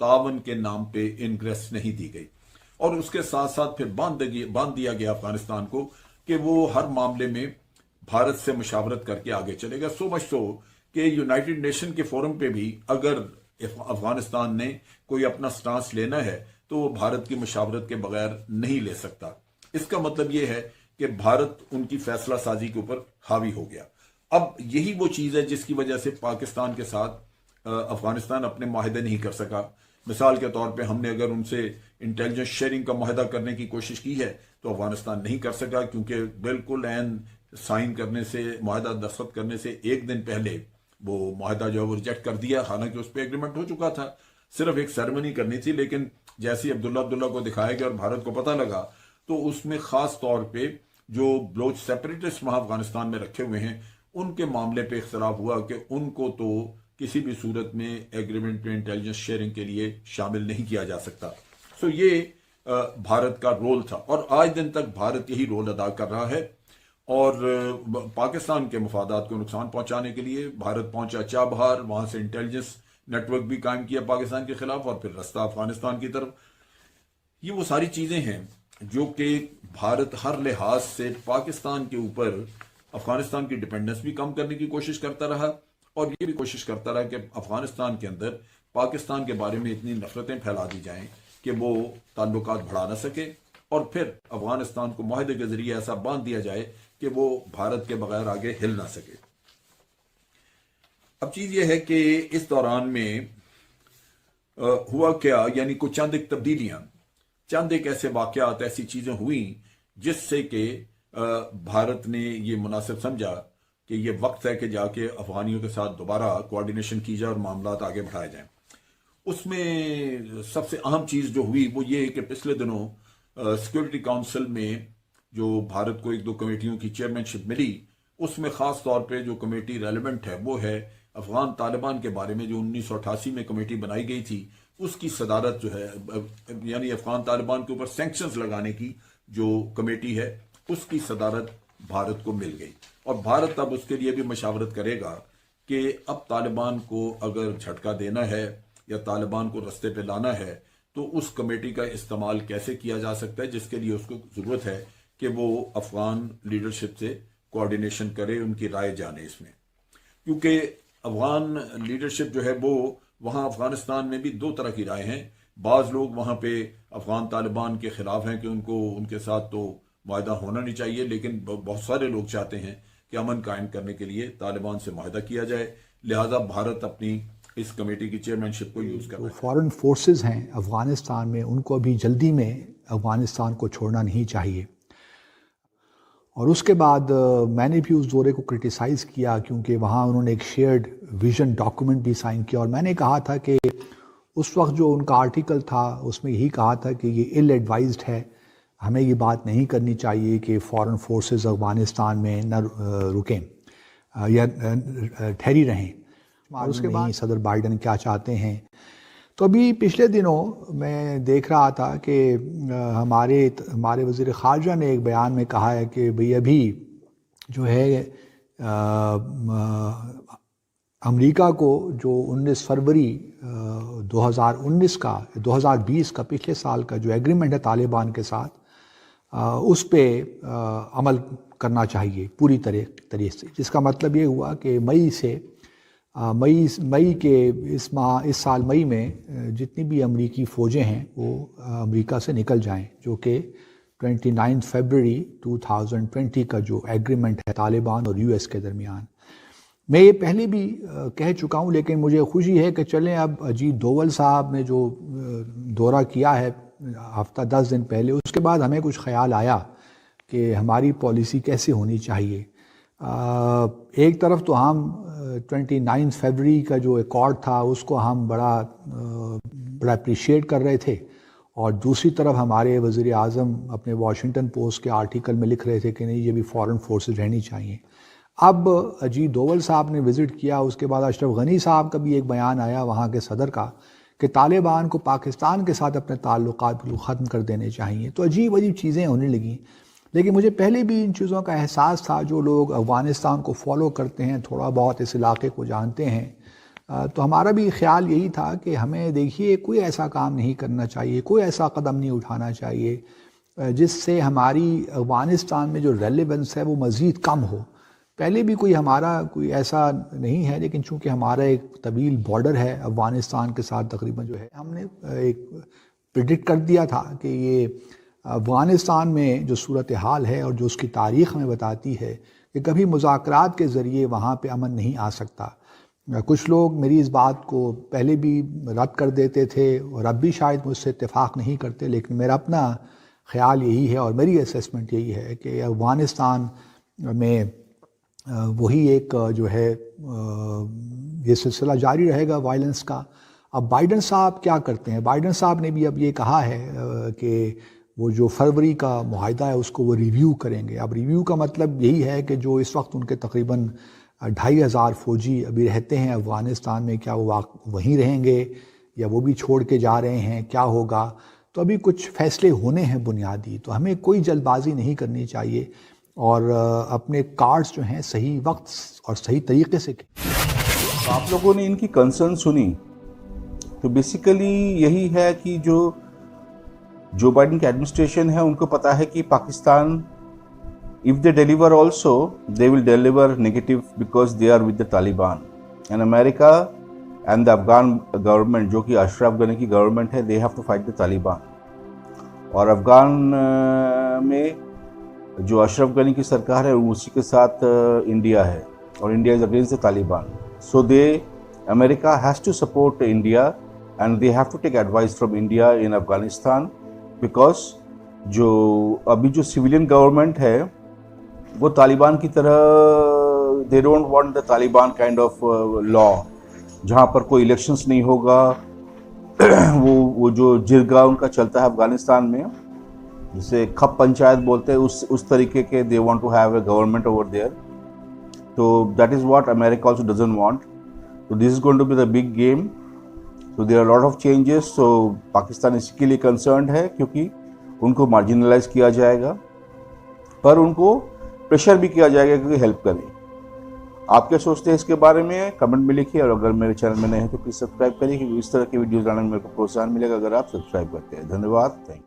تعاون کے نام پہ انگریس نہیں دی گئی، اور اس کے ساتھ ساتھ پھر باندھ دیا گیا افغانستان کو کہ وہ ہر معاملے میں بھارت سے مشاورت کر کے آگے چلے گا. سو مچ سو کہ یونائٹڈ نیشن کے فورم پہ بھی اگر افغانستان نے کوئی اپنا سٹانس لینا ہے تو وہ بھارت کی مشاورت کے بغیر نہیں لے سکتا. اس کا مطلب یہ ہے کہ بھارت ان کی فیصلہ سازی کے اوپر حاوی ہو گیا. اب یہی وہ چیز ہے جس کی وجہ سے پاکستان کے ساتھ افغانستان اپنے معاہدے نہیں کر سکا. مثال کے طور پہ ہم نے اگر ان سے انٹیلیجنس شیئرنگ کا معاہدہ کرنے کی کوشش کی ہے تو افغانستان نہیں کر سکا، کیونکہ بالکل عین سائن کرنے سے، معاہدہ دستخط کرنے سے ایک دن پہلے وہ معاہدہ جو ہے وہ ریجیکٹ کر دیا، حالانکہ اس پہ ایگریمنٹ ہو چکا تھا، صرف ایک سیرمنی کرنی تھی. لیکن جیسے عبداللہ کو دکھایا گیا اور بھارت کو پتہ لگا تو اس میں خاص طور پہ جو بلوچ سیپریٹسٹ وہاں افغانستان میں رکھے ہوئے ہیں ان کے معاملے پہ اختلاف ہوا کہ ان کو تو کسی بھی صورت میں ایگریمنٹ میں انٹیلیجنس شیئرنگ کے لیے شامل نہیں کیا جا سکتا. سو یہ بھارت کا رول تھا، اور آج دن تک بھارت یہی رول ادا کر رہا ہے. اور پاکستان کے مفادات کو نقصان پہنچانے کے لیے بھارت پہنچا چابہار، وہاں سے انٹیلیجنس نیٹ ورک بھی قائم کیا پاکستان کے خلاف، اور پھر رستہ افغانستان کی طرف. یہ وہ ساری چیزیں ہیں جو کہ بھارت ہر لحاظ سے پاکستان کے اوپر افغانستان کی ڈیپینڈنس بھی کم کرنے کی کوشش کرتا رہا، اور یہ بھی کوشش کرتا رہا کہ افغانستان کے اندر پاکستان کے بارے میں اتنی نفرتیں پھیلا دی جائیں کہ وہ تعلقات بڑھا نہ سکے، اور پھر افغانستان کو معاہدے کے ذریعے ایسا باندھ دیا جائے کہ وہ بھارت کے بغیر آگے ہل نہ سکے. اب چیز یہ ہے کہ اس دوران میں ہوا کیا، یعنی کچھ چند ایک تبدیلیاں، چند ایک ایسے واقعات، ایسی چیزیں ہوئیں جس سے کہ بھارت نے یہ مناسب سمجھا کہ یہ وقت ہے کہ جا کے افغانیوں کے ساتھ دوبارہ کوارڈینیشن کی جائے اور معاملات آگے بڑھائے جائیں. اس میں سب سے اہم چیز جو ہوئی وہ یہ کہ پچھلے دنوں سیکورٹی کونسل میں جو بھارت کو ایک دو کمیٹیوں کی چیئرمین ملی، اس میں خاص طور پہ جو کمیٹی ریلیونٹ ہے وہ ہے افغان طالبان کے بارے میں، جو 1988 میں کمیٹی بنائی گئی تھی. اس کی صدارت جو ہے، یعنی افغان طالبان کے اوپر سینکشنز لگانے کی جو کمیٹی ہے، اس کی صدارت بھارت کو مل گئی. اور بھارت اب اس کے لیے بھی مشاورت کرے گا کہ اب طالبان کو اگر جھٹکا دینا ہے یا طالبان کو رستے پہ لانا ہے تو اس کمیٹی کا استعمال کیسے کیا جا سکتا ہے، جس کے لیے اس کو ضرورت ہے کہ وہ افغان لیڈرشپ سے کوارڈینیشن کرے، ان کی رائے جانے اس میں. کیونکہ افغان لیڈرشپ جو ہے وہ وہاں افغانستان میں بھی دو طرح کی رائے ہیں. بعض لوگ وہاں پہ افغان طالبان کے خلاف ہیں کہ ان کے ساتھ تو معاہدہ ہونا نہیں چاہیے، لیکن بہت سارے لوگ چاہتے ہیں کہ امن قائم کرنے کے لیے طالبان سے معاہدہ کیا جائے. لہذا بھارت اپنی اس کمیٹی کی چیئرمین شپ کو یوز کر رہا ہے. فارن فورسز ہیں افغانستان میں، ان کو ابھی جلدی میں افغانستان کو چھوڑنا نہیں چاہیے. اور اس کے بعد میں نے بھی اس دورے کو کرٹیسائز کیا، کیونکہ وہاں انہوں نے ایک شیئرڈ ویژن ڈاکومنٹ بھی سائن کیا، اور میں نے کہا تھا کہ اس وقت جو ان کا آرٹیکل تھا اس میں یہی کہا تھا کہ یہ ایل ایڈوائزڈ ہے، ہمیں یہ بات نہیں کرنی چاہیے کہ فارن فورسز افغانستان میں نہ رکیں یا ٹھہری رہیں. اور اس کے بعد صدر بائیڈن کیا چاہتے ہیں. تو ابھی پچھلے دنوں میں دیکھ رہا تھا کہ ہمارے وزیر خارجہ نے ایک بیان میں کہا ہے کہ بھئی ابھی جو ہے امریکہ کو جو 19 فروری 2020 کا پچھلے سال کا جو ایگریمنٹ ہے طالبان کے ساتھ، اس پہ عمل کرنا چاہیے پوری طرح سے. جس کا مطلب یہ ہوا کہ مئی کے اس سال مئی میں جتنی بھی امریکی فوجیں ہیں وہ امریکہ سے نکل جائیں، جو کہ 29 فروری 2020 کا جو ایگریمنٹ ہے طالبان اور US کے درمیان. میں یہ پہلے بھی کہہ چکا ہوں، لیکن مجھے خوشی ہے کہ چلیں اب اجیت دوول صاحب نے جو دورہ کیا ہے ہفتہ 10 دن پہلے، اس کے بعد ہمیں کچھ خیال آیا کہ ہماری پالیسی کیسے ہونی چاہیے. ایک طرف تو ہم 29 فروری کا جو ایکارڈ تھا اس کو ہم بڑا اپریشیٹ کر رہے تھے، اور دوسری طرف ہمارے وزیر اعظم اپنے واشنگٹن پوسٹ کے آرٹیکل میں لکھ رہے تھے کہ نہیں، یہ بھی فارن فورسز رہنی چاہیے. اب اجیت دوول صاحب نے وزٹ کیا، اس کے بعد اشرف غنی صاحب کا بھی ایک بیان آیا وہاں کے صدر کا کہ طالبان کو پاکستان کے ساتھ اپنے تعلقات ختم کر دینے چاہیے. تو عجیب چیزیں ہونے لگیں. لیکن مجھے پہلے بھی ان چیزوں کا احساس تھا. جو لوگ افغانستان کو فالو کرتے ہیں، تھوڑا بہت اس علاقے کو جانتے ہیں، تو ہمارا بھی خیال یہی تھا کہ ہمیں دیکھیے کوئی ایسا کام نہیں کرنا چاہیے، کوئی ایسا قدم نہیں اٹھانا چاہیے جس سے ہماری افغانستان میں جو ریلیونس ہے وہ مزید کم ہو۔ پہلے بھی ہمارا کوئی ایسا نہیں ہے، لیکن چونکہ ہمارا ایک طویل بارڈر ہے افغانستان کے ساتھ تقریباً جو ہے، ہم نے ایک پریڈکٹ کر دیا تھا کہ یہ افغانستان میں جو صورتحال ہے اور جو اس کی تاریخ ہمیں بتاتی ہے کہ کبھی مذاکرات کے ذریعے وہاں پہ امن نہیں آ سکتا۔ کچھ لوگ میری اس بات کو پہلے بھی رد کر دیتے تھے اور اب بھی شاید مجھ سے اتفاق نہیں کرتے، لیکن میرا اپنا خیال یہی ہے اور میری اسیسمنٹ یہی ہے کہ افغانستان میں وہی ایک جو ہے یہ سلسلہ جاری رہے گا وائلنس کا۔ اب بائیڈن صاحب کیا کرتے ہیں؟ بائیڈن صاحب نے بھی اب یہ کہا ہے کہ وہ جو فروری کا معاہدہ ہے اس کو وہ ریویو کریں گے۔ اب ریویو کا مطلب یہی ہے کہ جو اس وقت ان کے تقریباً 2500 فوجی ابھی رہتے ہیں افغانستان میں، کیا وہ وہیں رہیں گے یا وہ بھی چھوڑ کے جا رہے ہیں، کیا ہوگا؟ تو ابھی کچھ فیصلے ہونے ہیں بنیادی، تو ہمیں کوئی جلد بازی نہیں کرنی چاہیے اور اپنے کارڈز جو ہیں صحیح وقت اور صحیح طریقے سے۔ آپ لوگوں نے ان کی کنسرن سنی تو بیسیکلی یہی ہے کہ جو بائیڈن کی ایڈمنسٹریشن ہے ان کو پتا ہے کہ Pakistan if they deliver also they will deliver negative because they are with the Taliban and America and the Afghan government جو کہ اشرف غنی کی گورنمنٹ ہے they have to fight the Taliban اور افغان میں جو اشرف غنی کی سرکار ہے اسی کے ساتھ انڈیا ہے اور India is against the Taliban so America has to support India and they have to take advice from India in Afghanistan because جو ابھی جو سویلین گورنمنٹ ہے وہ طالبان کی طرح they don't want the Taliban kind of law جہاں پر کوئی elections نہیں ہوگا وہ جو جرگا ان کا چلتا ہے افغانستان میں جسے کھپ پنچایت بولتے ہیں اس طریقے کے they want to have a government over there so that is what America also doesn't want so this is going to be the big game so there are a lot of changes so Pakistan اس کے لیے concerned ہے کیونکہ ان کو marginalise کیا جائے گا پر ان کو pressure بھی کیا جائے گا کہ ہیلپ کریں۔ آپ کیا سوچتے ہیں اس کے بارے میں؟ کمنٹ میں لکھیے اور اگر میرے چینل میں نئے ہیں تو پلیز سبسکرائب کریے کیونکہ اس طرح کی ویڈیوز لانے میں میرے کو پروتساہن ملے گا اگر آپ سبسکرائب کرتے ہیں۔ دھنیہ واد، تھینک یو۔